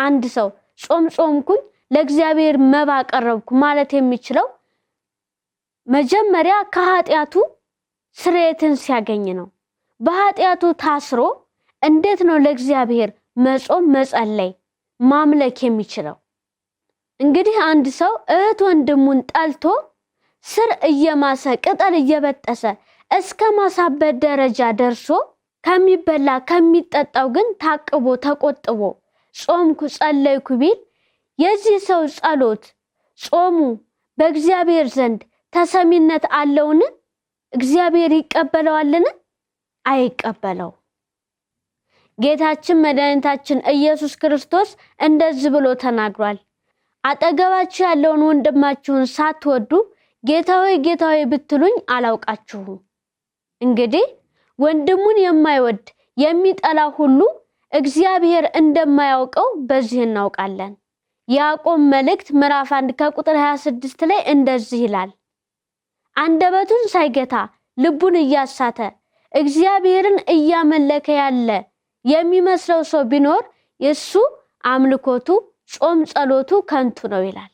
አንድ ሰው ጾምኩኝ ለእግዚአብሔር መባ ቀረብኩ ማለት የሚችለው መጀመሪያ ከኃጢያቱ ስርየትን ሲያገኝ ነው። በኃጢያቱ ታስሮ እንዴት ነው ለእግዚአብሔር መጾም መጸለይ ማምለክ የሚችለው? እንግዲህ አንድ ሰው እህት ወንድሙን ጠልቶ ስር እየማሰ ቅጠል እየበጠሰ እስከ ማሳበድ ደረጃ ደርሶ ከሚበላ ከሚጠጣው ግን ታቅቦ ተቆጥቦ ጾምኩ ጸለይኩ ቢል የዚህ ሰው ጸሎት ጾሙ በእግዚአብሔር ዘንድ ተሰሚነት አለውን? እግዚአብሔር ይቀበለዋልን? አይቀበለው። ጌታችን መድኃኒታችን ኢየሱስ ክርስቶስ እንደዚህ ብሎ ተናግሯል። አጠገባችሁ ያለውን ወንድማችሁን ሳትወዱ ጌታ ሆይ ብትሉኝ አላውቃችሁም። እንግዲህ ወንድሙን የማይወድ የሚጠላ ሁሉ እግዚአብሔር እንደማያውቀው በዚህ እናውቃለን። ያዕቆብ መልእክት ምዕራፍ 1 ከቁጥር 26 ላይ እንደዚህ ይላል፣ አንደበቱን ሳይገታ ልቡን እያሳተ እግዚአብሔርን እያመለከ ያለ የሚመስለው ሰው ቢኖር የሱ አምልኮቱ ጾም ጸሎቱ ከንቱ ነው ይላል።